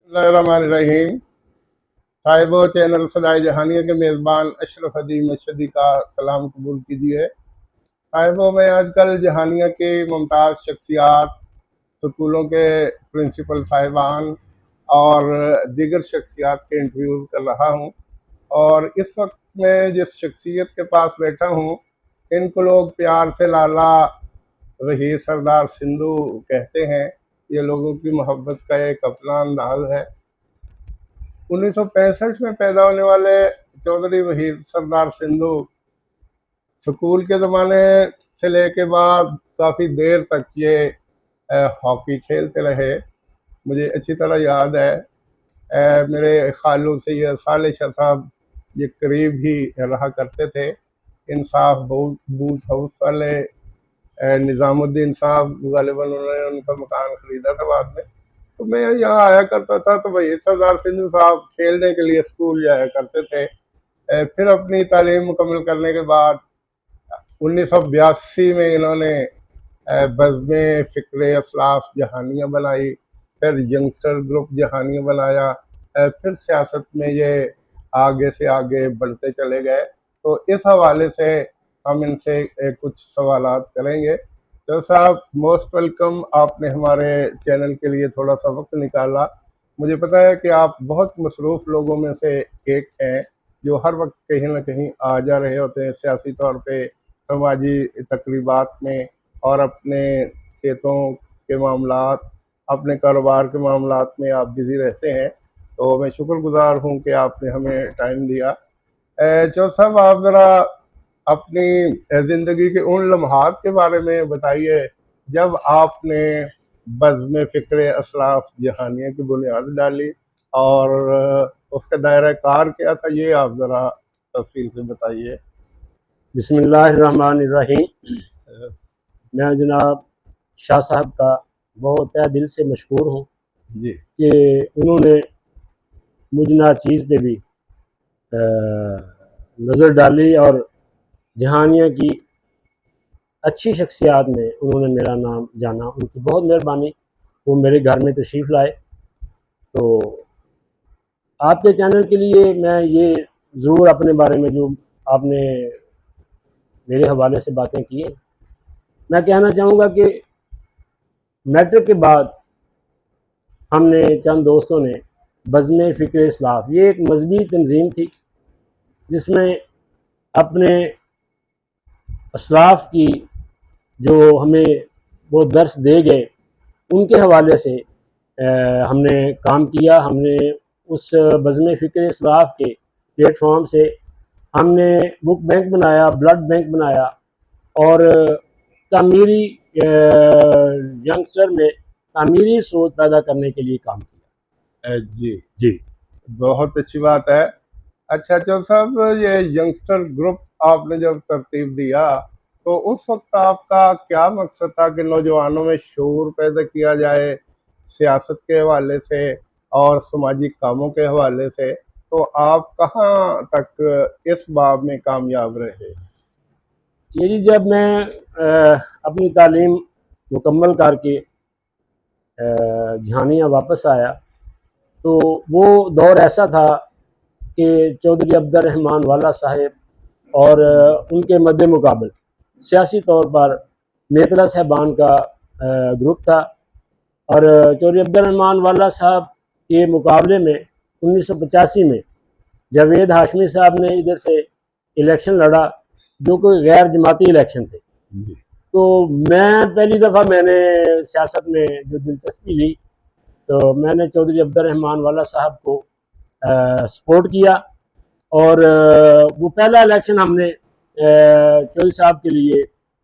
बिस्मिल्लाहिर्रहमानिर्रहीम। साहिबो चैनल सदाए जहानिया के मेज़बान अशरफ हदी मशदी का सलाम कबूल कीजिए। साहिबो में आजकल जहानिया के मुमताज़ शख्सियात, स्कूलों के प्रिंसिपल साहिबान और दीगर शख्सियात के इंटरव्यूज़ कर रहा हूँ। और इस वक्त मैं जिस शख्सियत के पास बैठा हूँ, इनको लोग प्यार से लाला वही सरदार सिंधु कहते हैं। ये लोगों की मोहब्बत का एक अपना अंदाज है। 1965 में पैदा होने वाले चौधरी वहीद सरदार सिंधु स्कूल के ज़माने से लेके बाद काफ़ी देर तक ये हॉकी खेलते रहे। मुझे अच्छी तरह याद है, मेरे खालू सैयद साले शाह साहब ये करीब ही रहा करते थे। इंसाफ बूट हाउस वाले निज़ामुद्दीन साहब गालिबन उन्होंने उनका मकान ख़रीदा था बाद में। तो मैं यहाँ आया करता था, तो वही सरदार सिंधु साहब खेलने के लिए स्कूल जाया करते थे। फिर अपनी तालीम मुकम्मल करने के बाद 1982 में इन्होंने बज़्म फ़िक्र असलाफ जहानिया बनाई, फिर यंगस्टर ग्रुप जहानिया बनाया, फिर सियासत में ये आगे से आगे बढ़ते चले गए। तो इस हवाले से हम इनसे कुछ सवालात करेंगे। तो साहब, मोस्ट वेलकम। आपने हमारे चैनल के लिए थोड़ा सा वक्त निकाला। मुझे पता है कि आप बहुत मसरूफ़ लोगों में से एक हैं, जो हर वक्त कहीं ना कहीं आ जा रहे होते हैं सियासी तौर पे, समाजी तकरीबात में, और अपने खेतों के मामलात, अपने कारोबार के मामलात में आप बिज़ी रहते हैं। तो मैं शुक्रगुजार हूँ कि आपने हमें टाइम दिया। चौधरी साहब, आप ज़रा अपनी ज़िंदगी के उन लम्हात के बारे में बताइए जब आपने बज़्म फ़िक्र असलाफ जहानिया की बुनियाद डाली, और उसका दायरा कार क्या था, ये आप ज़रा तफसील से बताइए। बिस्मिल्लाहिर्रहमानिर्रहीम। मैं जनाब शाह साहब का बहुत तहे दिल से मशकूर हूँ जी कि उन्होंने मुझ नाचीज़ पे भी नज़र डाली और जहानिया की अच्छी शख्सियात में उन्होंने मेरा नाम जाना। उनकी बहुत मेहरबानी, वो मेरे घर में तशरीफ़ लाए। तो आपके चैनल के लिए मैं ये ज़रूर अपने बारे में जो आपने मेरे हवाले से बातें की हैं, मैं कहना चाहूँगा कि मैट्रिक के बाद हमने चंद दोस्तों ने बज़्म फ़िक्र इस्लाफ, ये एक मजहबी तंजीम थी जिसमें अपने असलाफ की जो हमें वो दर्स दे गए, उनके हवाले से हमने काम किया। हमने उस बज़्म फ़िक्र इस्लाफ के प्लेटफॉर्म से हमने बुक बैंक बनाया, ब्लड बैंक बनाया, और तामीरी यंगस्टर में तामीरी सोच पैदा करने के लिए काम किया। जी जी, बहुत अच्छी बात है। अच्छा चौधरी साहब, ये यंगस्टर ग्रुप आपने जब तरतीब दिया, तो उस वक्त आपका क्या मकसद था कि नौजवानों में शऊर पैदा किया जाए सियासत के हवाले से और सामाजिक कामों के हवाले से? तो आप कहाँ तक इस बाब में कामयाब रहे? ये जी, जब मैं अपनी तालीम मुकम्मल करके झानिया वापस आया, तो वो दौर ऐसा था कि चौधरी अब्दुर्रहमान वाला साहब और उनके मद्दे मुकाबल सियासी तौर पर मेतला साहबान का ग्रुप था। और चौधरी अब्दुर्रहमान वाला साहब के मुकाबले में 1985 में जावेद हाशमी साहब ने इधर से इलेक्शन लड़ा, जो कोई गैर जमाती इलेक्शन थे। तो मैं पहली दफ़ा मैंने सियासत में जो दिलचस्पी ली, तो मैंने चौधरी अब्दुर्रहमान वाला साहब को सपोर्ट किया। और वो पहला इलेक्शन हमने चौधरी साहब के लिए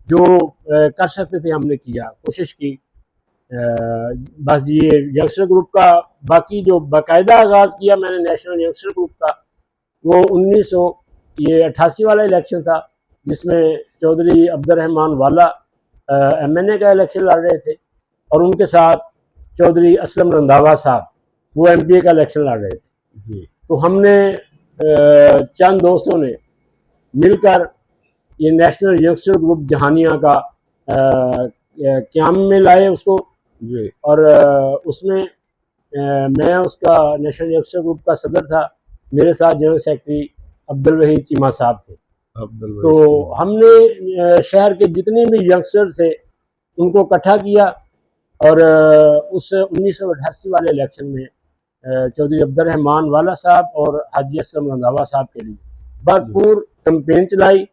जो कर सकते थे हमने किया, कोशिश की। बस ये यंगस्टर ग्रुप का बाकी जो बाकायदा आगाज़ किया मैंने नेशनल यंगस्टर ग्रुप का, वो 1988 वाला इलेक्शन था, जिसमें चौधरी अब्दुर्रहमान वाला MNA का इलेक्शन लड़ रहे थे, और उनके साथ चौधरी असलम रंधावा साहब वो MPA का इलेक्शन लड़ रहे थे। तो हमने चंद दोस्तों ने मिलकर ये नेशनल यंगस्टर ग्रुप जहानिया का क्याम में लाए उसको। और उसमें मैं उसका नेशनल यंगस्टर ग्रुप का सदर था। मेरे साथ जनरल सेक्रेटरी अब्दुल वहीद चीमा साहब थे। तो हमने शहर के जितने भी यंगस्टर थे उनको इकट्ठा किया और उस 1988 वाले इलेक्शन में चौधरी अब्दुर्रहमान वाला साहब और हाजी असलम रंधावा साहब के लिए भरपूर कैंपेन चलाई।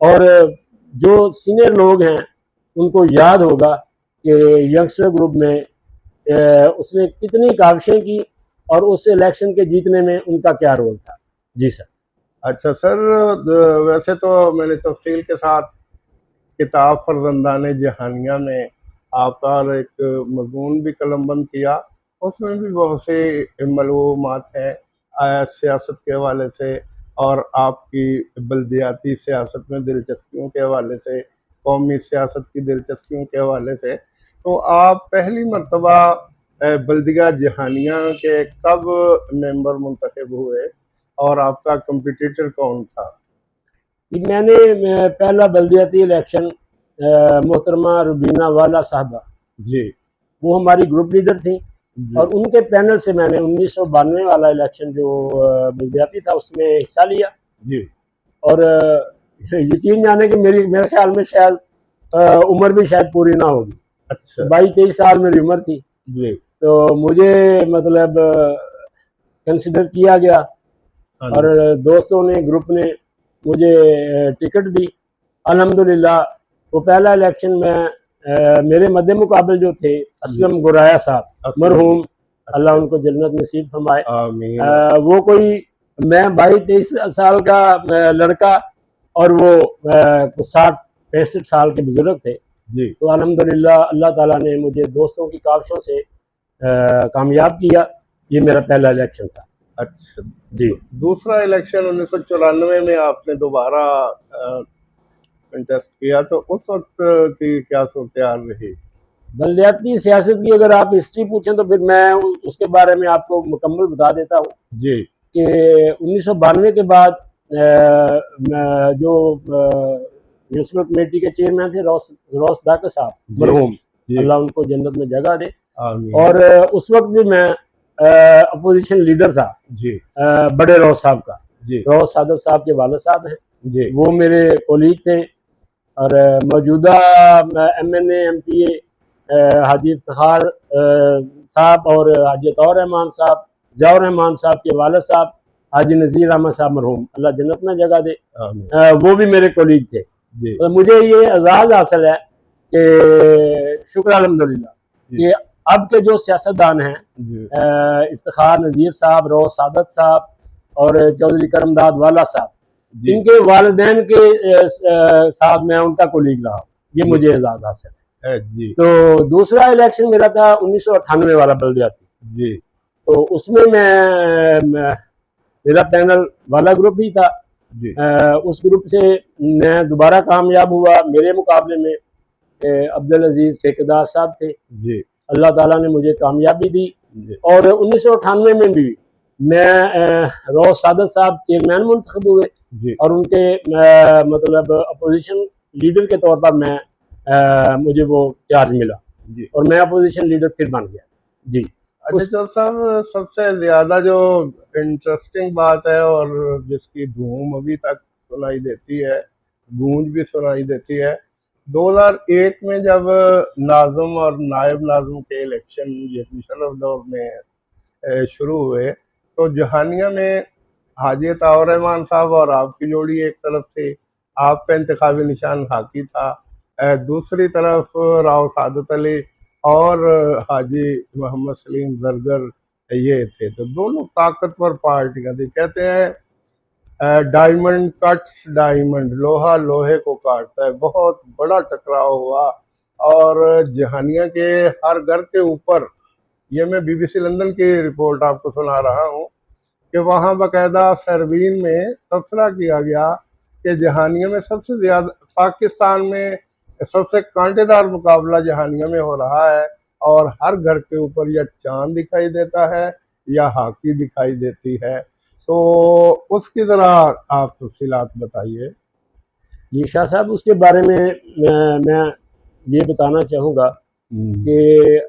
और जो सीनियर लोग हैं उनको याद होगा कि यंगस्टर ग्रुप में उसने कितनी काविशें की और उस इलेक्शन के जीतने में उनका क्या रोल था। जी सर। अच्छा सर, वैसे तो मैंने तफसील के साथ किताब फरजंदाने जहानिया में आपका एक मजमून भी कलमबंद किया, उसमें भी बहुत सी मालूमात हैं सियासत के हवाले से और आपकी बल्दियाती सियासत में दिलचस्पियों के हवाले से, कौमी सियासत की दिलचस्पियों के हवाले से। तो आप पहली मरतबा बल्दिया जहानिया के कब मेंबर मुंतखब हुए और आपका कंपटीटर कौन था? मैंने पहला बल्दियाती इलेक्शन मोहतरमा रुबीना वाला साहबा जी, वो हमारी ग्रुप लीडर थी और उनके पैनल से मैंने 1992 वाला इलेक्शन जो बल्दियाती था उसमें हिस्सा लिया जी। और यकीन जाने कि मेरे ख्याल में शायद उम्र भी शायद पूरी ना होगी। अच्छा। 22-23 साल मेरी उम्र थी जी। तो मुझे मतलब कंसिडर किया गया और दोस्तों ने ग्रुप ने मुझे टिकट दी। अल्हम्दुलिल्लाह वो पहला इलेक्शन में मेरे मद्दे मुकाबल जो थे असलम गुराया साहब मरहूम, अल्लाह उनको जन्नत नसीब फरमाए। वो कोई मैं 22-23 साल का लड़का और वो 60-65 साल के बुजुर्ग थे। जी। तो अल्हम्दुलिल्लाह अल्लाह ताला ने मुझे दोस्तों की काविशों से कामयाब किया। ये मेरा पहला इलेक्शन था। अच्छा जी। दूसरा इलेक्शन 1994 में आपने दोबारा कंटेस्ट किया, तो उस वक्त की क्या सूरत-ए-हाल रही? बल्दियाती सियासत की अगर आप हिस्ट्री पूछें तो फिर मैं उसके बारे में आपको मुकम्मल बता देता हूँ जी। कि 1992 के बाद जो म्यूनसिपल कमेटी के चेयरमैन थे रौस दाकर साहब मरहूम, अल्लाह उनको जन्नत में जगह दे। और उस वक्त भी मैं अपोजिशन लीडर था जी। बड़े रौस साहब का। जी। रौस सादत साहब के वालिद साहब हैं जी। वो मेरे कोलीग थे और मौजूदा MNA MPA हाजी इफ्तिखार साहब और हाजी अतौर रहमान साहब, ज़ियाउर रहमान साहब के वालिद साहब हाजी नज़ीर अहमद साहब मरहूम, अल्लाह जन्नत में जगह दे, वो भी मेरे कोलीग थे। तो मुझे ये एजाज़ हासिल है कि शुक्र अल्हम्दुलिल्लाह कि अब के जो सियासतदान हैं इफ्तिखार नज़ीर साहब, रौस सादत साहब और चौधरी करमदाद वाला साहब, इनके वालिदैन के साथ मैं उनका कोलीग रहा, ये मुझे एजाज़ हासिल है। तो दूसरा इलेक्शन मेरा था 1998 वाला बल्दियाती जी। तो उसमें मेरा पैनल वाला ग्रुप ही था जी। उस ग्रुप से मैं दोबारा कामयाब हुआ। मेरे मुकाबले में अब्दुल अजीज ठेकेदार साहब थे जी। अल्लाह ताला ने मुझे कामयाबी दी और 1998 में भी मैं रौस सादत साहब चेयरमैन मुंतखब हुए और उनके मतलब अपोजिशन लीडर के तौर पर मैं मुझे वो चार्ज मिला जी। और मैं अपोजिशन लीडर फिर बन गया जी। अच्छा साहब, सबसे ज्यादा जो इंटरेस्टिंग बात है और जिसकी धूम अभी तक सुनाई देती है, गूंज भी सुनाई देती है, 2001 में जब नाज़िम और नायब नाज़िम के इलेक्शन ये मुशर्रफ दौर में शुरू हुए तो जहानिया में हाजी अताउर रहमान साहब और आपकी जोड़ी एक तरफ थी, आपका इंतखाबी निशान हाकी था, दूसरी तरफ राव सादत अली और हाजी मोहम्मद सलीम जरगर ये थे। तो दोनों ताकतवर पार्टियां थी। कहते हैं डायमंड कट्स डायमंड, लोहा लोहे को काटता है। बहुत बड़ा टकराव हुआ और जहानिया के हर घर के ऊपर, ये मैं BBC लंदन की रिपोर्ट आपको सुना रहा हूँ कि वहाँ बाकायदा सरवीन में तबसरा किया गया कि जहानिया में सबसे ज़्यादा, पाकिस्तान में सबसे कांटेदार मुकाबला जहानिया में हो रहा है और हर घर के ऊपर या चांद दिखाई देता है या हाकी दिखाई देती है। तो उसकी ज़रा आप तफसीलात बताइए। जी शाह साहब, उसके बारे में मैं ये बताना चाहूँगा कि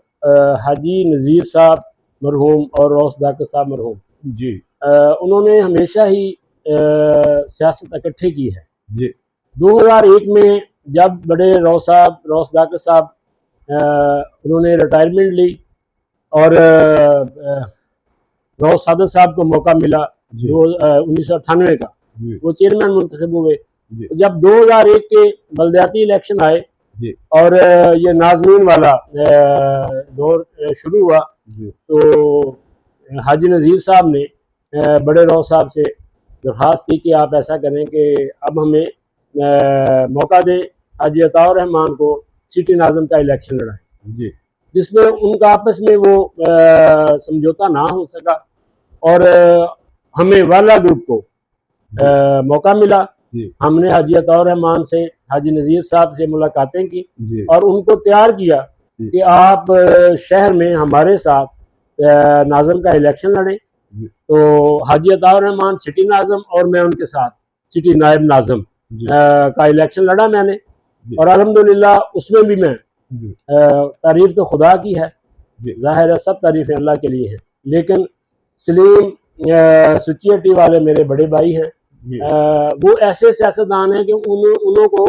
हाजी नज़ीर साहब मरहूम और रौस दाकर साहब मरहूम, जी उन्होंने हमेशा ही सियासत इकट्ठे की है। जी 2001 में जब बड़े रौस दाकर साहब उन्होंने रिटायरमेंट ली और रौस सादत साहब को मौका मिला जी 1998 का, जी वो चेयरमैन मुंतखब हुए। जी तो जब 2001 के बलदियाती इलेक्शन आए जी और ये नाजमीन वाला दौर शुरू हुआ, जी तो हाजी नज़ीर साहब ने बड़े रौ साहब से दरख्वास्त की कि आप ऐसा करें कि अब हमें मौका दें हाजी अताउर रहमान को सिटी नाज़म का इलेक्शन लड़ाएं, जी जिसमें उनका आपस में वो समझौता ना हो सका और हमें वाला ग्रुप को मौका मिला। जी हमने हाजी अताउर रहमान से, हाजी नज़ीर साहब से मुलाकातें की जी और उनको तैयार किया जी कि आप शहर में हमारे साथ नाज़म का इलेक्शन लड़ें। जी तो हाजी अताउर रहमान सिटी नाज़म और मैं उनके साथ सिटी नायब नाज़म जी का इलेक्शन लड़ा मैंने, जी और अल्हम्दुलिल्लाह उसमें भी मैं जी तारीफ तो खुदा की है, जी ज़ाहिर है सब तारीफ़ें अल्लाह के लिए हैं, लेकिन सलीम सुचियटी वाले मेरे बड़े भाई हैं, जी वो ऐसे सियासतदान हैं कि उन्हों को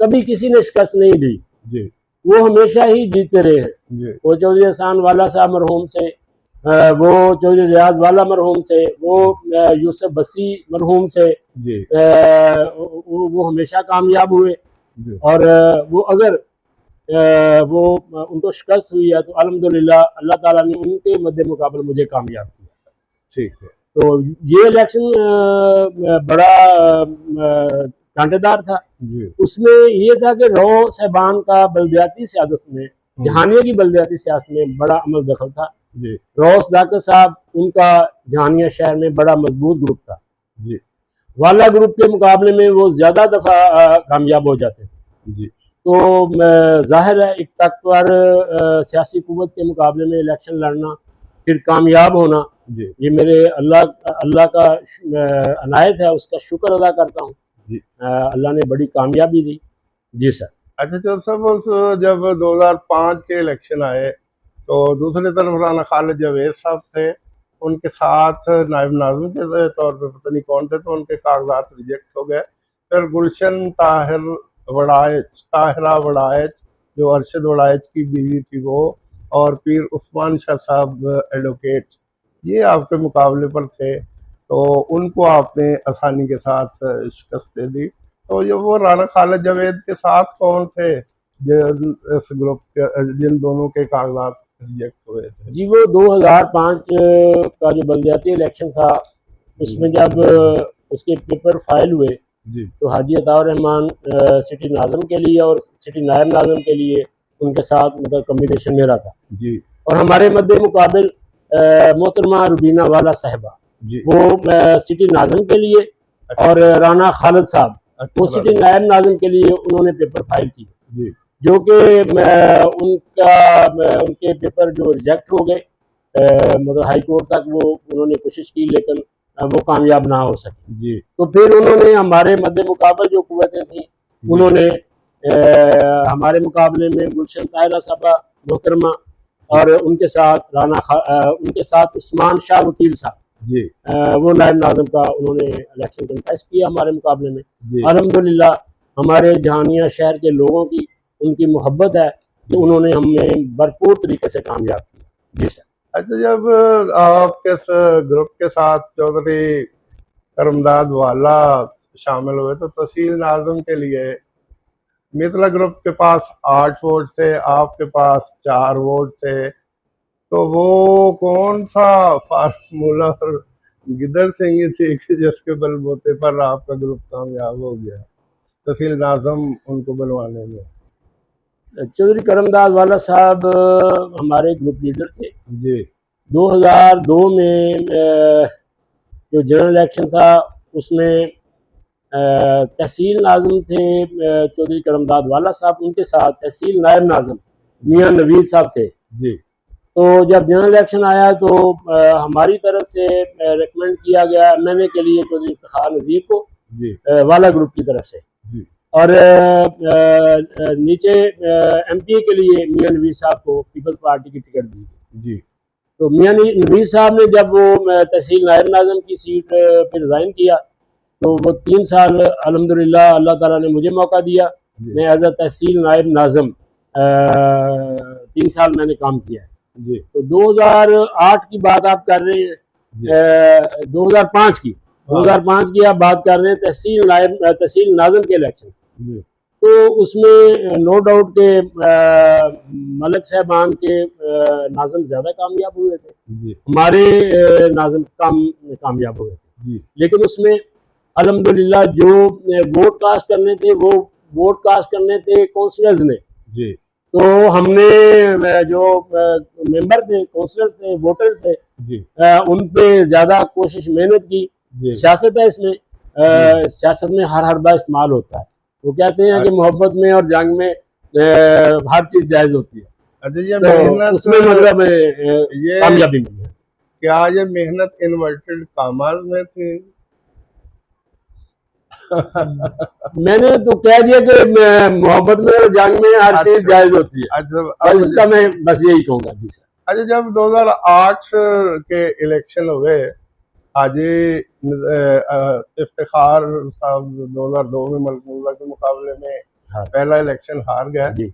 कभी किसी ने शिकस्त नहीं दी, जी वो हमेशा ही जीतते रहे हैं। जी वो चौधरी एहसान वाला साहब मरहूम से, वो चौधरी रियाज वाला मरहूम से, वो यूसुफ बसी मरहूम से, जी वो हमेशा कामयाब हुए। जी और वो अगर वो उनको शिकस्त हुई है तो अल्हम्दुलिल्लाह अल्लाह ताला ने उनके मद्दे मुकाबले मुझे कामयाब किया। ठीक है तो ये इलेक्शन बड़ा कांटेदार था। जी उसमें ये था कि रौ साहबान का बलदियाती सियासत में, जहानिया की बलदियाती सियासत में बड़ा अमल दखल था। जी रौस दाकर साहब, उनका जहानिया शहर में बड़ा मजबूत ग्रुप था। जी वाला ग्रुप के मुकाबले में वो ज़्यादा दफ़ा कामयाब हो जाते थे। जी तो ज़ाहिर है एक ताकतवर सियासी कुव्वत के मुकाबले में इलेक्शन लड़ना, फिर कामयाब होना, जी ये मेरे अल्लाह का अनायत है, उसका शुक्र अदा करता हूँ। जी अल्लाह ने बड़ी कामयाबी दी। जी सर। अच्छा चल सब उस जब 2005 के इलेक्शन आए तो दूसरी तरफ राना खालिद जावेद साहब थे, उनके साथ नायब नाज़िम के तौर पे पता नहीं कौन थे, तो उनके कागजात रिजेक्ट हो गए। फिर गुलशन ताहिरा वड़ाइच, जो अरशद वड़ाइच की बीवी थी वो, और पीर उस्मान शाह साहब एडवोकेट, ये आपके मुकाबले पर थे, तो उनको आपने आसानी के साथ शिकस्त दे दी। तो ये वो राना खालिद जावेद के साथ कौन थे इस ग्रुप के जिन दोनों के कागजात रिजेक्ट हुए थे? जी वो 2005 का जो बलदियाती इलेक्शन था, उसमें जब उसके पेपर फाइल हुए जी तो हाजी अताउर रहमान सिटी नाज़म के लिए और सिटी नायब नाज़म के लिए उनके साथ मतलब कम्बिनेशन मेरा था, जी और हमारे मद्दे मुकाबिल मोहतरमा रुबीना वाला साहिबा, जी वो सिटी नाज़म के लिए, और राना खालिद साहब वो अच्छा सिटी नायब नाज़म के लिए उन्होंने पेपर फाइल किए, जी जो कि उनके पेपर जो रिजेक्ट हो गए, मतलब हाई कोर्ट तक वो उन्होंने कोशिश की, लेकिन वो कामयाब ना हो सके। जी तो फिर उन्होंने हमारे मद्दे मुकाबले जो कुव्वतें थी, उन्होंने हमारे मुकाबले में गुलशन ताहिरा साहबा मोहतरमा, और उनके साथ उनके साथ उस्मान शाह वकील साहब, जी वो नायब नाज़िम का उन्होंने इलेक्शन कंटेस्ट किया हमारे मुकाबले में। जी अल्हम्दुलिल्लाह हमारे जहानिया शहर के लोगों की उनकी मोहब्बत है कि उन्होंने हमें भरपूर तरीके से कामयाब किया। जी सर। अच्छा जब आपके ग्रुप के साथ चौधरी करमदाद वाला शामिल हुए तो तहसील नाज़िम के लिए मिथिला ग्रुप के पास 8 वोट थे, आपके पास 4 वोट थे, तो वो कौन सा फार्मूला और गिदड़ सिंह ही थी कि जिसके बलबूते पर आपका ग्रुप कामयाब हो गया तहसील नाज़म उनको बनवाने में? चौधरी करमदाद वाला साहब हमारे ग्रुप लीडर थे। जी 2002 में जो जनरल इलेक्शन था उसमें तहसील नाज़िम थे चौधरी करमदाद वाला साहब, उनके साथ तहसील नायब नाज़िम मियाँ नवीद साहब थे। जी तो जब जनरल इलेक्शन आया तो हमारी तरफ से रिकमेंड किया गया एमएनए के लिए चौधरी इफ्तिखार नज़ीर को, जी वाला ग्रुप की तरफ से, जी और नीचे एमपीए के लिए मियाँ नवीद साहब को पीपल्स पार्टी की टिकट दी गई। जी तो मियां नबीर साहब ने जब वो तहसील नायब नाज़म की सीट पे रिज़ाइन किया, तो वो 3 साल अल्हम्दुलिल्लाह अल्लाह ताला ने मुझे मौका दिया। जी मैं एज अ तहसील नायब नाज़म 3 साल मैंने काम किया है। जी तो 2008 की बात आप कर रहे हैं, जी 2005 की, हाँ 2005 की आप बात कर रहे हैं तहसील नाज़म के इलेक्शन। जी तो उसमें नो डाउट के मलिक साहबान के नाज़म ज़्यादा कामयाब हुए थे, जी हमारे नाज़म कम कामयाब हुए थे। जी लेकिन उसमें अल्हम्दुलिल्लाह जो वोट कास्ट करने थे वो वोट कास्ट करने थे काउंसलर्स ने। जी तो हमने जो मेंबर थे, काउंसलर्स थे, वोटर्स थे, जी उन पे ज़्यादा कोशिश मेहनत की। जी सियासत है इसमें, जी सियासत में हर हरबा इस्तेमाल होता है। वो कहते हैं कि अच्छा मोहब्बत में और जंग में हर चीज़ जायज़ होती है। अच्छा, ये तो मेहनत उसमें मतलब ये कामयाबी मिली है। क्या ये मेहनत इन्वर्टेड कामाज में थी? मैंने तो कह दिया कि मोहब्बत में और जंग में हर चीज़ अच्छा जायज़ होती है। अच्छा बस इसका मैं बस यही कहूँगा जी सर। अच्छा, जब 2008 के इलेक्शन हुए, हाजी इफ्तिखार साहब 2002 में मलकूजा के मुकाबले में हाँ पहला इलेक्शन हार गए। जी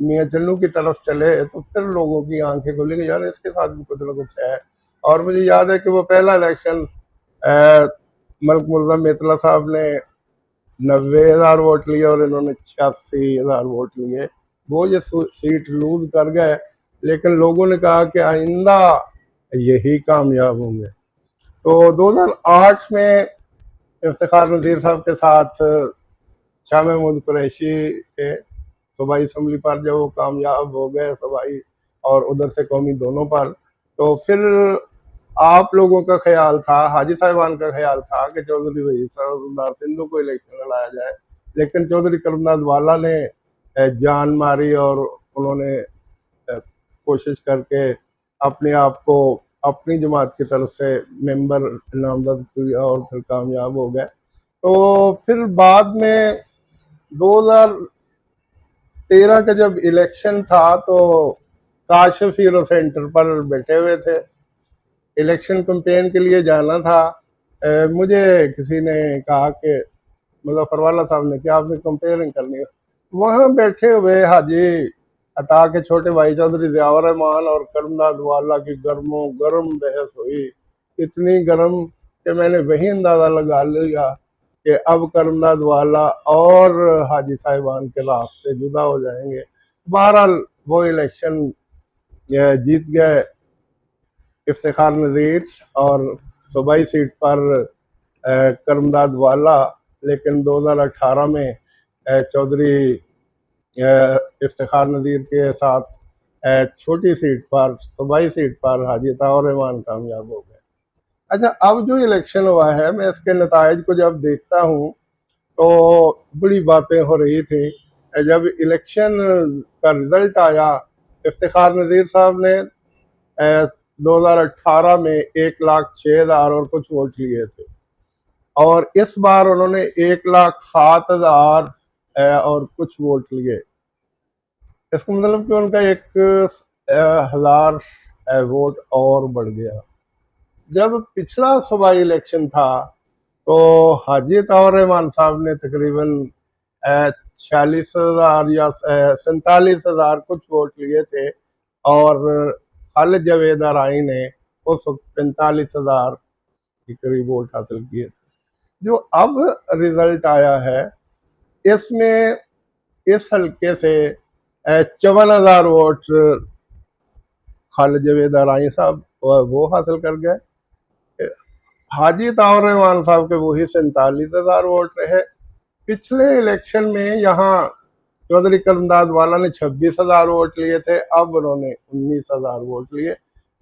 मियाँ चन्नू की तरफ चले, तो फिर लोगों की आंखें खुली कि यार इसके साथ भी कुछ ना कुछ है। और मुझे याद है कि वो पहला इलेक्शन मलक मुर्जा मेतला साहब ने 90,000 वोट लिए और इन्होंने 86,000 वोट लिए। वो ये सीट लूज कर गए, लेकिन लोगों ने कहा कि आइंदा यही कामयाब होंगे। तो 2008 में इफ्तिखार नज़ीर साहब के साथ शाह महमूद कुरैशी थे सूबाई असम्बली पर, जब वो कामयाब हो गए सूबाई और उधर से कौमी दोनों पर, तो फिर आप लोगों का ख्याल था, हाजी साहिबान का ख्याल था कि चौधरी वहीद सरदार सिंधु को इलेक्शन लड़ाया जाए, लेकिन चौधरी करमनाथ वाला ने जान मारी और उन्होंने कोशिश करके अपने आप को अपनी जमात की तरफ से मेंबर नामजद किया और फिर कामयाब हो गए। तो फिर बाद में 2013 का जब इलेक्शन था, तो काशिफ हीरो सेंटर पर बैठे हुए थे, इलेक्शन कैंपेन के लिए जाना था। मुझे किसी ने कहा कि मुजफ्फरवाला साहब ने कि आपने कंपेयरिंग करनी है। वहाँ बैठे हुए हाजी अता के छोटे भाई चौधरी ज़ियाउर रहमान और करमनाथ वाला की गर्मों गर्म बहस हुई, इतनी गर्म कि मैंने वही अंदाज़ा लगा लिया कि अब करमनाथ वाला और हाजी साहिबान के रास्ते जुदा हो जाएंगे। बहरहाल वो इलेक्शन जीत गए इफ्तिखार नज़ीर और सूबाई सीट पर करमदाद वाला, लेकिन 2018 में चौधरी इफ्तिखार नज़ीर के साथ छोटी सीट पर सूबाई सीट पर हाजी अताउर रहमान कामयाब हो गए। अच्छा, अब जो इलेक्शन हुआ है, मैं इसके नताइज को जब देखता हूँ तो बड़ी बातें हो रही थी। जब इलेक्शन का रिजल्ट आया, इफ्तिखार नज़ीर साहब ने 2018 में 1,06,000 और कुछ वोट लिए थे, और इस बार उन्होंने 1,07,000 और कुछ वोट लिए। इसका मतलब कि उनका 1,000 वोट और बढ़ गया। जब पिछला सूबाई इलेक्शन था, तो हाजी अताउर रहमान साहब ने तकरीबन 46,000 या 47,000 कुछ वोट लिए थे, और खालिद जावेद आरई ने उस वक्त 45,000 के करीब वोट हासिल किए थे। जो अब रिजल्ट आया है, इसमें इस हल्के से 54,000 वोट खालिद जावेद आरई साहब वो हासिल कर गए। हाजी अताउर रहमान साहब के वही 47,000 वोट रहे। पिछले इलेक्शन में यहाँ चौधरी करमदाद वाला ने 26,000 वोट लिए थे, अब उन्होंने 19,000 वोट लिए।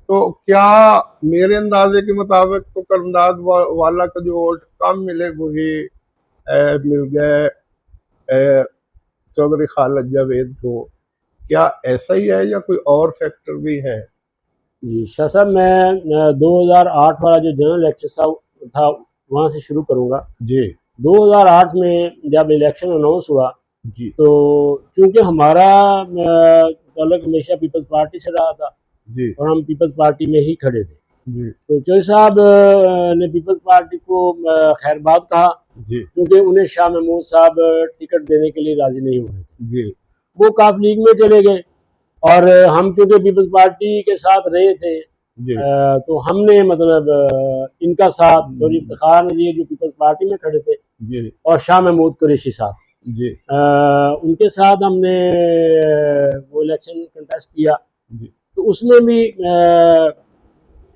तो क्या मेरे अंदाजे के मुताबिक तो करमदाद वाला का जो वोट कम मिले वही मिल गए चौधरी खालिद जावेद को। क्या ऐसा ही है या कोई और फैक्टर भी है? जी शाह साहब, मैं 2008 वाला जो जनरल इलेक्शन था वहाँ से शुरू करूँगा। जी 2008 में जब इलेक्शन अनाउंस हुआ, जी तो चूंकि हमारा ताल्लुक हमेशा पीपल्स पार्टी से रहा था जी और हम पीपल्स पार्टी में ही खड़े थे, जी तो चौधरी साहब ने पीपल्स पार्टी को खैरबाद कहा, जी क्योंकि उन्हें शाह महमूद साहब टिकट देने के लिए राजी नहीं हुए थे। जी वो काफ लीग में चले गए और हम चूंकि पीपल्स पार्टी के साथ रहे थे, जी तो हमने मतलब इनका साथ, चौधरी इफ्तिखार नज़ीर जो पीपल्स पार्टी में खड़े थे जी और शाह महमूद कुरैशी साहब, जी उनके साथ हमने वो इलेक्शन कंटेस्ट किया। जी तो उसमें भी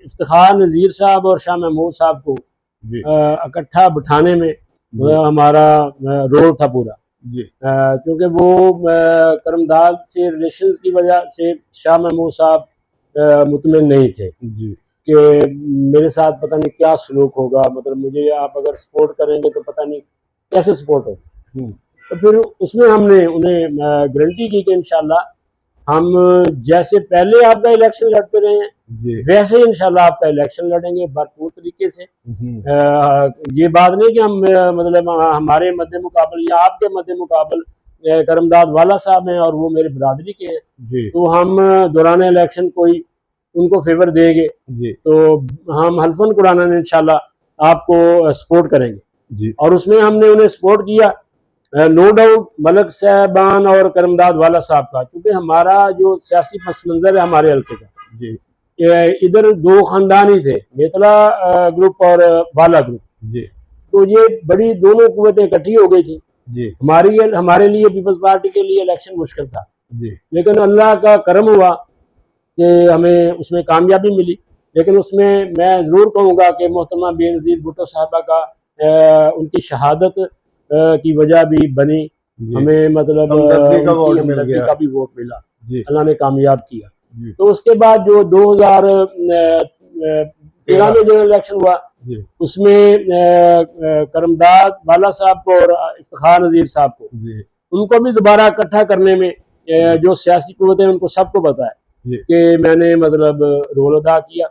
इफ्तिखार नज़ीर साहब और शाह महमूद साहब को जी इकट्ठा बिठाने में जी हमारा रोल था पूरा, जी क्योंकि वो करमदाद से रिलेशंस की वजह से शाह महमूद साहब मुतमिन नहीं थे जी कि मेरे साथ पता नहीं क्या सलूक होगा, मतलब मुझे आप अगर सपोर्ट करेंगे तो पता नहीं कैसे सपोर्ट होगा। तो फिर उसमें हमने उन्हें गारंटी की कि इंशाल्लाह हम जैसे पहले आपका इलेक्शन लड़ते रहे हैं, जी वैसे ही इंशाल्लाह आपका इलेक्शन लड़ेंगे भरपूर तरीके से। ये बात नहीं कि हम मतलब हमारे मध्य मुकाबल या आपके मध्य मुकाबल करमदाद वाला साहब हैं और वो मेरे बरादरी के हैं, जी तो हम दौरान इलेक्शन कोई उनको फेवर देंगे जी तो हम हल्फन कुराना इंशाल्लाह आपको सपोर्ट करेंगे। जी और उसमें हमने उन्हें सपोर्ट किया, नो डाउट मलक साहबान और करमदाद वाला साहब का, क्योंकि हमारा जो सियासी पस मंजर है हमारे हल्के का, जी इधर दो खानदान ही थे, बेतला ग्रुप और वाला ग्रुप। जी तो ये बड़ी दोनों कुव्वतें इकट्ठी हो गई थी। जी हमारे लिए पीपल्स पार्टी के लिए इलेक्शन मुश्किल था, जी लेकिन अल्लाह का करम हुआ कि हमें उसमें कामयाबी मिली। लेकिन उसमें मैं ज़रूर कहूँगा कि मोहतरमा बेनज़ीर भुट्टो साहबा का उनकी शहादत की वजह भी बनी, जी हमें मतलब हमदर्दी का उनकी वोट मिल हमदर्दी गया। का भी वोट मिला, जी अल्लाह ने कामयाब किया। जी तो उसके बाद जो 2013 में जो इलेक्शन हुआ, जी उसमें करमदाद वाला साहब को और इफ्तिखार नज़ीर साहब को, जी उनको भी दोबारा इकट्ठा करने में जो सियासी कुव्वतें उनको सबको पता है जी कि मैंने मतलब रोल अदा किया,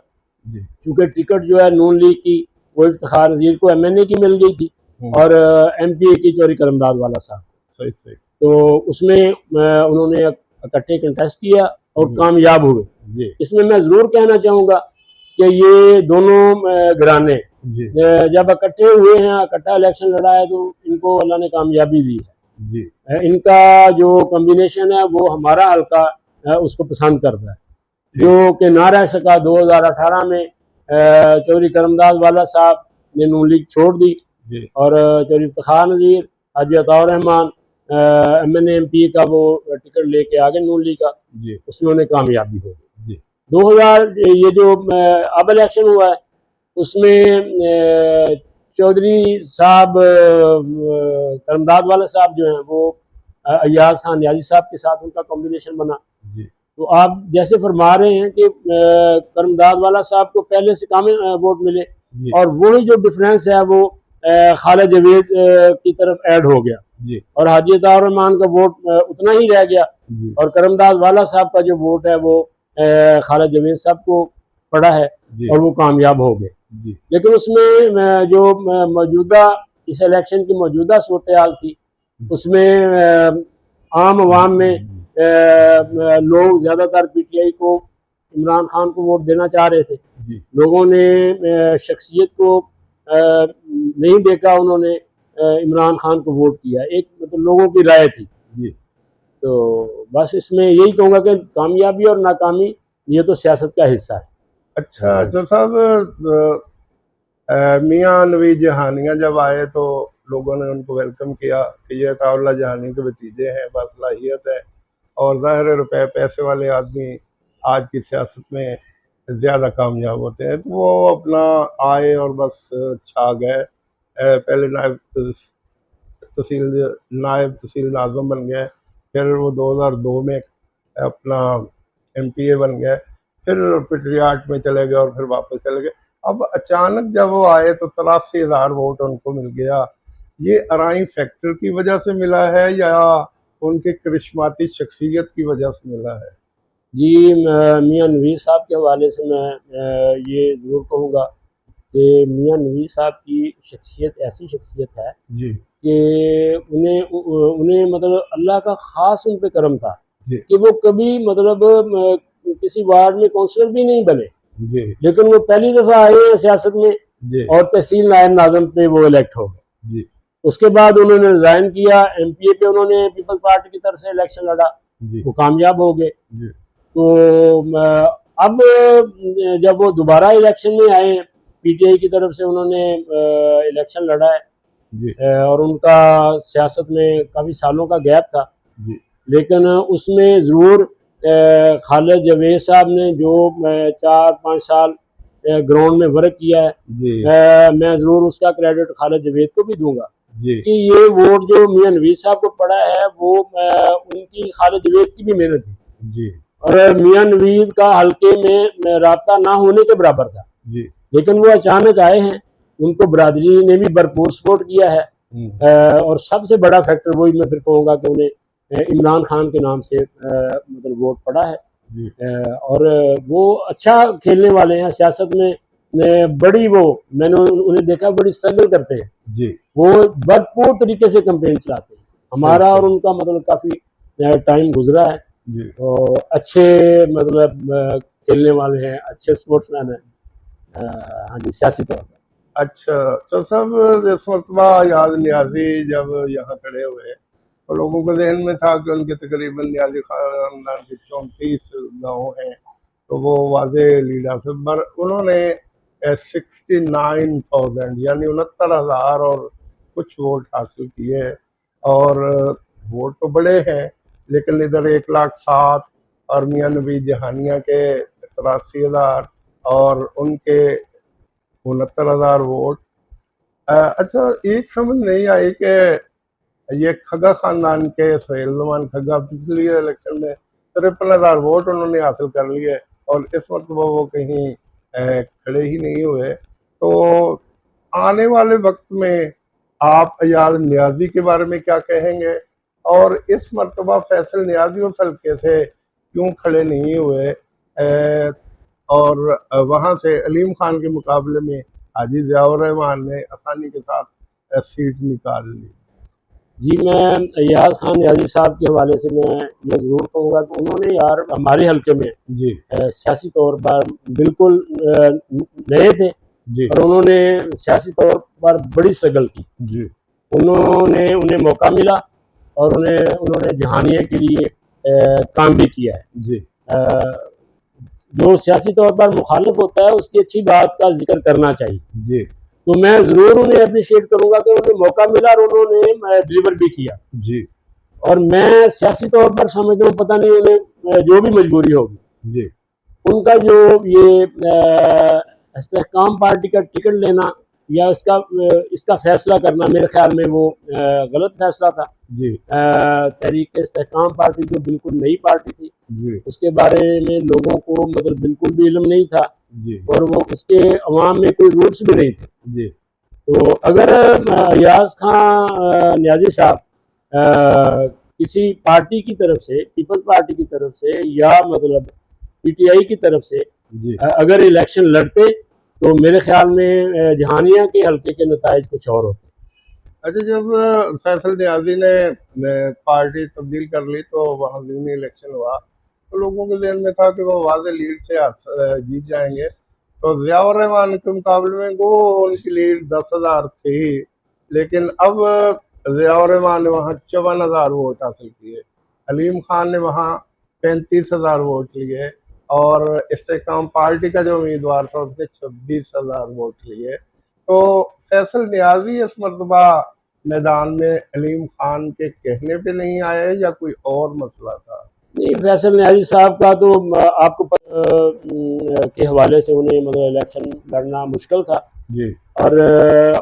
जी क्योंकि टिकट जो है नून लीग की वो इफ्तिखार नज़ीर को एमएनए की मिल गई थी और एमपीए की चौधरी करमदाद वाला साहब। सही सही तो उसमें उन्होंने इकट्ठे कंटेस्ट किया और कामयाब हुए। जी इसमें मैं ज़रूर कहना चाहूँगा कि ये दोनों घराने जी जब इकट्ठे हुए हैं, इकट्ठा इलेक्शन लड़ा है, तो इनको अल्लाह ने कामयाबी दी है। जी इनका जो कॉम्बिनेशन है वो हमारा हल्का उसको पसंद करता है, जो कि ना रह सका 2018 में। चौधरी करमदाद वाला साहब ने नून लीग छोड़ दी जी और चौधरी इफ्तिखार नज़ीर, हाजी अताउर रहमान एमएनए एमपी का वो टिकट लेके आ गए नून लीग का, जी उसमें उन्हें कामयाबी हो गई। जी 2000 ये जो अब इलेक्शन हुआ है, उसमें चौधरी साहब करमदाद वाले साहब जो हैं वो अय्याज खान नियाजी साहब के साथ उनका कॉम्बिनेशन बना। जी तो आप जैसे फरमा रहे हैं कि करमदाद वाला साहब को पहले से कम वोट मिले जी और वही जो डिफरेंस है वो खालिद जवेद की तरफ ऐड हो गया जी और हाजी अताउर रहमान का वोट उतना ही रह गया जी और करमदाद वाला साहब का जो वोट है वो खालिद जवेद साहब को पड़ा है जी और वो कामयाब हो गए। जी लेकिन उसमें जो मौजूदा इस इलेक्शन की मौजूदा सूरत हाल थी, उसमें आम आवाम में लोग ज़्यादातर पीटीआई को, इमरान खान को वोट देना चाह रहे थे। जी लोगों ने शख्सियत को नहीं देखा, उन्होंने इमरान खान को वोट किया, एक मतलब लोगों की राय थी। जी तो बस इसमें यही कहूँगा कि कामयाबी और नाकामी ये तो सियासत का हिस्सा है। अच्छा जो साहब मियाँ नवीद जहानिया जब आए तो लोगों ने उनको वेलकम किया कि ये अताउल्लाह जहानी के भतीजे हैं, बासलाहियत है और ज़ाहिर रुपए पैसे वाले आदमी आज की सियासत में ज़्यादा कामयाब होते हैं। तो वो अपना आए और बस छा गए। पहले नायब तहसील नाज़म बन गए, फिर वो 2002 में अपना एमपीए बन गए, फिर पेट्रियाट में चले गए और फिर वापस चले गए। अब अचानक जब वो आए तो 83,000 वोट उनको मिल गया। ये अराई फैक्टर की वजह से मिला है या उनके करिश्माती शख्सियत की वजह से मिला है? जी मियाँ नवीद साहब के हवाले से मैं ये ज़रूर कहूँगा कि मियाँ नवीज साहब की शख्सियत ऐसी शख्सियत है जी कि उन्हें मतलब अल्लाह का ख़ास उन पे करम था जी कि वो कभी मतलब किसी वार्ड में काउंसलर भी नहीं बने, जी लेकिन वो पहली दफ़ा आए हैं सियासत में जी और तहसील नायब नाज़िम पे वो इलेक्ट हो गए। जी उसके बाद उन्होंने रिज़ाइन किया, एमपीए पे उन्होंने पीपल्स पार्टी की तरफ से इलेक्शन लड़ा, जी वो कामयाब हो गए। जी तो अब जब वो दोबारा इलेक्शन में आए, पीटीआई की तरफ से उन्होंने इलेक्शन लड़ा है, जी और उनका सियासत में काफ़ी सालों का गैप था, जी लेकिन उसमें ज़रूर खालिद जावेद साहब ने जो 4-5 साल ग्राउंड में वर्क किया है, जी मैं ज़रूर उसका क्रेडिट खालिद जावेद को भी दूंगा जी कि ये वोट जो मियाँ नवीज साहब को पड़ा है वो उनकी खालिद जावेद की भी मेहनत थी, जी और मियाँ नवीज का हल्के में राब्ता ना होने के बराबर था, जी लेकिन वो अचानक आए हैं, उनको बरादरी ने भी भरपूर सपोर्ट किया है। और सबसे बड़ा फैक्टर वही मैं फिर कहूँगा कि उन्हें इमरान खान के नाम से मतलब वोट पड़ा है। जी और वो अच्छा खेलने वाले हैं सियासत में बड़ी वो मैंने उन्हें देखा बड़ी स्ट्रगल करते हैं, जी वो भरपूर तरीके से कैंपेन चलाते हैं। सही हमारा और सही उनका मतलब काफ़ी टाइम गुजरा है, जी और अच्छे मतलब खेलने वाले हैं, अच्छे स्पोर्ट्समैन हैं। हाँ जी, सियासी तौर पर। अच्छा, तो सब इस मरतबा याद न्याजी जब यहाँ खड़े हुए तो लोगों के जहन में था कि उनके तकरीबन न्याजी खानदान के 34 गाँव हैं, तो वो वाजे लीडर से पर उन्होंने 69,000 यानी 69,000 और कुछ वोट हासिल किए, और वोट तो बड़े हैं, लेकिन इधर 1,07,000 और मियाँ नबी जहानिया के 83,000 और उनके 69,000 वोट। अच्छा, एक समझ नहीं आई कि ये खग्गा खानदान के सुहेल नुमान खग्गा पिछली इलेक्शन में 53,000 वोट उन्होंने हासिल कर लिए और इस वक्त वो कहीं खड़े ही नहीं हुए। तो आने वाले वक्त में आप अयाज न्याजी के बारे में क्या कहेंगे, और इस मरतबा फैसल न्याजी उस हल्के से क्यों खड़े नहीं हुए, और वहाँ से अलीम खान के मुकाबले में हाजी ज़ियाउर रहमान ने आसानी के साथ सीट निकाल ली। जी, मैं याद खान याजी साहब के हवाले से मैं ये ज़रूर कहूँगा कि उन्होंने यार हमारे हल्के में जी सियासी तौर पर बिल्कुल नए थे, जी और उन्होंने सियासी तौर पर बड़ी स्ट्रगल की। जी उन्हें मौका मिला, और उन्होंने जहानिया के लिए काम भी किया है। जी जो सियासी तौर पर मुखालिफ होता है उसकी अच्छी बात का जिक्र करना चाहिए, जी तो मैं ज़रूर उन्हें अप्रिशिएट करूँगा कि उन्हें मौका मिला और उन्होंने डिलीवर भी किया। जी और मैं सियासी तौर पर समझता हूँ, पता नहीं उन्हें जो भी मजबूरी होगी, जी उनका जो ये इस्तेहकाम पार्टी का टिकट लेना या इसका फैसला करना, मेरे ख्याल में वो गलत फैसला था। जी तहरीक इस्तेहकाम पार्टी जो बिल्कुल नई पार्टी थी, जी उसके बारे में लोगों को मतलब बिल्कुल भी इल्म नहीं था, जी और वो उसके अवाम में कोई रूट्स भी नहीं थे। जी तो अगर याज खान न्याजी साहब किसी पार्टी की तरफ से, पीपल्स पार्टी की तरफ से या मतलब पीटीआई की तरफ से जी अगर इलेक्शन लड़ते, तो मेरे ख्याल में जहानिया के हल्के के नताइज कुछ और होते। अच्छा, जब फैसल न्याजी ने पार्टी तब्दील कर ली तो वहाँ ज़मीनी इलेक्शन हुआ, तो लोगों के जहन में था कि वो वाज़े लीड से जीत जाएंगे, तो ज़ियाउर रहमान के मुकाबले में वो उनकी लीड 10,000 थी, लेकिन अब ज़ियाउर रहमान ने वहाँ 54,000 वोट हासिल किए, अलीम खान ने वहाँ 35,000 वोट लिए, और इस्तेकाम पार्टी का जो उम्मीदवार था उसने 26,000 वोट लिए। तो फैसल न्याजी इस मरतबा मैदान में अलीम खान के कहने पे नहीं आए या कोई और मसला था? नहीं, फैसल न्याजी साहब का तो आपको के हवाले से उन्हें मतलब इलेक्शन लड़ना मुश्किल था, जी और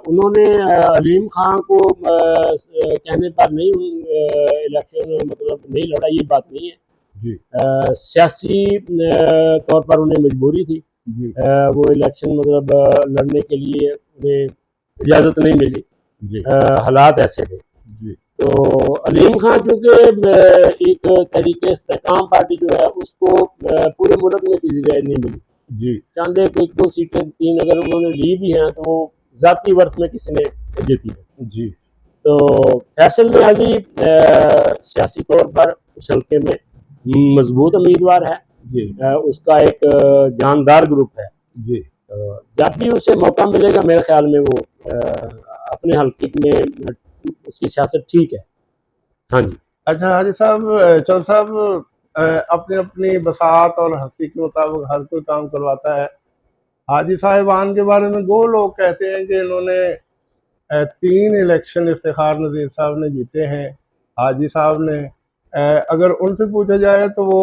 उन्होंने अलीम खान को कहने पर नहीं इलेक्शन मतलब नहीं लड़ा, ये बात नहीं है। जी सियासी तौर पर उन्हें मजबूरी थी, जी वो इलेक्शन मतलब लड़ने के लिए उन्हें इजाज़त नहीं मिली, जी हालात ऐसे थे। जी तो अलीम खान चूँकि एक तरीके इस्तेहकाम पार्टी जो है उसको पूरे मुल्क में किसी जगह नहीं मिली, जी चांदे को 1-2 सीटें 3 अगर उन्होंने ली भी हैं तो वो ज़ाती वर्थ में किसी ने जीती है। जी तो फैसल नियाज़ी सियासी तौर पर उस हल्के में मजबूत उम्मीदवार है। जी उसका एक जानदार ग्रुप है। जी जब भी उसे मौका मिलेगा मेरे ख्याल में वो अपने हल्के में उसकी सियासत ठीक है। हाँ जी। अच्छा हाजी साहब, चौधरी साहब, अपनी अपनी बसात और हस्ती के मुताबिक हर कोई काम करवाता है। हाजी साहिबान के बारे में वो लोग कहते हैं कि इन्होंने 3 इलेक्शन इफ्तिखार नज़ीर साहब ने जीते हैं। हाजी साहब ने अगर उनसे पूछा जाए तो वो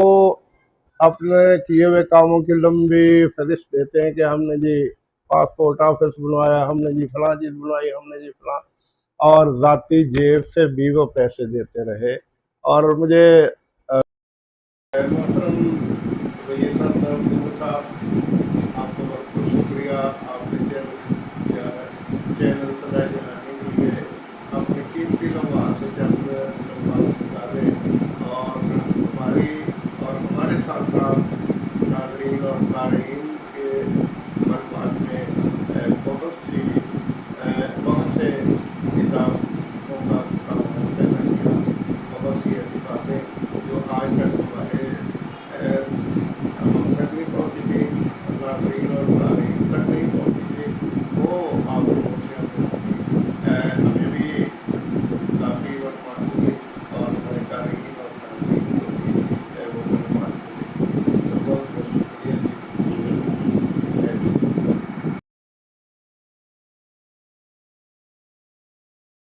अपने किए हुए कामों की लंबी फहरिस्त देते हैं कि हमने जी पासपोर्ट ऑफिस बनवाया, हमने जी फलां चीज़ बनवाई, हमने जी फलां, और ज़ाती जेब से भी वो पैसे देते रहे। और मुझे मोहतरम रईस साहब सिंह साहब, आपका बहुत बहुत शुक्रिया, आपने चैनल